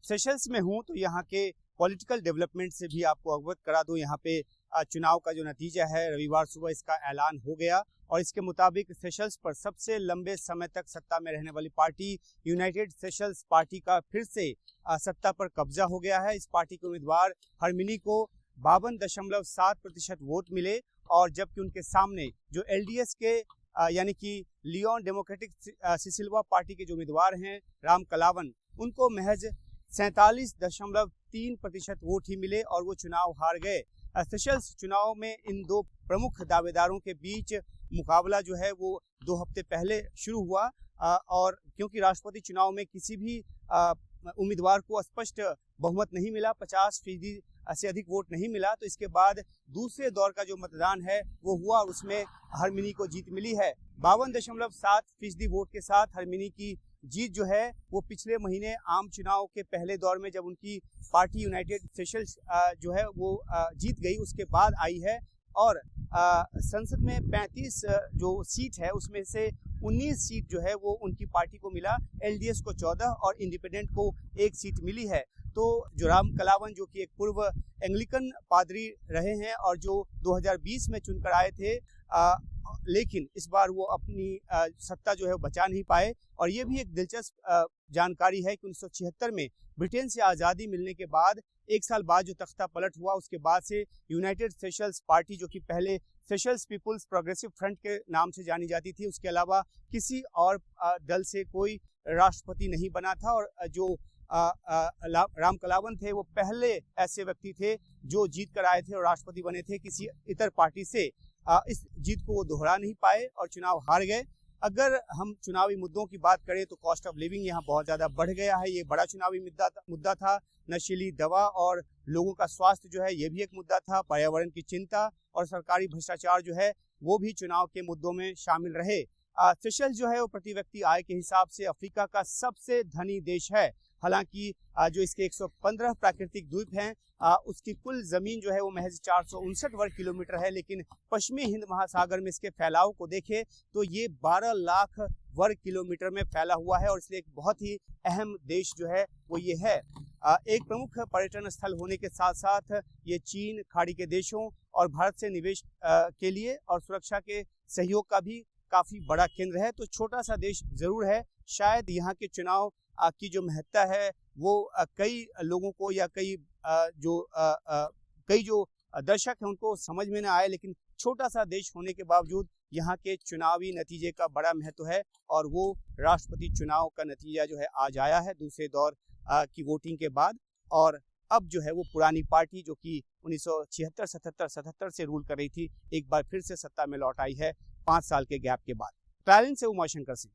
Seychelles में हूँ तो यहाँ के पॉलिटिकल डेवलपमेंट से भी आपको अवगत करा दूँ। यहाँ पे चुनाव का जो नतीजा है रविवार सुबह इसका ऐलान हो गया और इसके मुताबिक सेशल्स पर सबसे लंबे समय तक सत्ता में रहने वाली पार्टी यूनाइटेड सेशल्स पार्टी का फिर से सत्ता पर कब्जा हो गया है। इस पार्टी के उम्मीदवार हरमिनी को 52.7% वोट मिले और जबकि उनके सामने जो एलडीएस के यानी कि लियोन डेमोक्रेटिक सिसिलवा पार्टी के जो उम्मीदवार हैं राम कलावन, उनको महज 47.3% वोट ही मिले और वो चुनाव हार गए। सेशल्स चुनाव में इन दो प्रमुख दावेदारों के बीच मुकाबला जो है वो 2 हफ्ते पहले शुरू हुआ और क्योंकि राष्ट्रपति चुनाव में किसी भी उम्मीदवार को स्पष्ट बहुमत नहीं मिला, 50% से अधिक वोट नहीं मिला, तो इसके बाद दूसरे दौर का जो मतदान है वो हुआ और उसमें हरमिनी को जीत मिली है। 52.7% वोट के साथ हरमिनी की जीत जो है वो पिछले महीने आम चुनाव के पहले दौर में जब उनकी पार्टी यूनाइटेड सेशल्स जो है वो जीत गई उसके बाद आई है और संसद में 35 जो सीट है उसमें से 19 सीट जो है वो उनकी पार्टी को मिला, एलडीएस को 14 और इंडिपेंडेंट को 1 सीट मिली है। तो जो राम कलावन जो कि एक पूर्व एंग्लिकन पादरी रहे हैं और जो 2020 में चुनकर आए थे लेकिन इस बार वो अपनी सत्ता जो है बचा नहीं पाए। और ये भी एक दिलचस्प जानकारी है कि 1976 में ब्रिटेन से आज़ादी मिलने के बाद 1 साल बाद जो तख्ता पलट हुआ उसके बाद से यूनाइटेड सेशल्स पार्टी जो कि पहले सेशल्स पीपुल्स प्रोग्रेसिव फ्रंट के नाम से जानी जाती थी, उसके अलावा किसी और दल से कोई राष्ट्रपति नहीं बना था और जो राम कलावन थे वो पहले ऐसे व्यक्ति थे जो जीत कर आए थे और राष्ट्रपति बने थे किसी इतर पार्टी से। इस जीत को वो दोहरा नहीं पाए और चुनाव हार गए। अगर हम चुनावी मुद्दों की बात करें तो कॉस्ट ऑफ लिविंग यहाँ बहुत ज़्यादा बढ़ गया है, ये बड़ा चुनावी मुद्दा था। नशीली दवा और लोगों का स्वास्थ्य जो है ये भी एक मुद्दा था। पर्यावरण की चिंता और सरकारी भ्रष्टाचार जो है वो भी चुनाव के मुद्दों में शामिल रहे। सेशल्स जो है वो प्रति व्यक्ति आय के हिसाब से अफ्रीका का सबसे धनी देश है। हालांकि जो इसके 115 प्राकृतिक द्वीप हैं उसकी कुल जमीन जो है वो महज 459 वर्ग किलोमीटर है, लेकिन पश्चिमी हिंद महासागर में इसके फैलाव को देखें तो ये 12 लाख वर्ग किलोमीटर में फैला हुआ है और इसलिए एक बहुत ही अहम देश जो है वो ये है। एक प्रमुख पर्यटन स्थल होने के साथ साथ ये चीन, खाड़ी के देशों और भारत से निवेश के लिए और सुरक्षा के सहयोग का भी काफी बड़ा केंद्र है। तो छोटा सा देश जरूर है, शायद यहाँ के चुनाव की जो महत्ता है वो कई लोगों को या कई जो दर्शक हैं उनको समझ में ना आए, लेकिन छोटा सा देश होने के बावजूद यहाँ के चुनावी नतीजे का बड़ा महत्व है और वो राष्ट्रपति चुनाव का नतीजा जो है आज आया है दूसरे दौर की वोटिंग के बाद। और अब जो है वो पुरानी पार्टी जो कि 1976-77 से रूल कर रही थी एक बार फिर से सत्ता में लौट आई है 5 साल के गैप के बाद। ट्रायलन से उमाशंकर सिंह।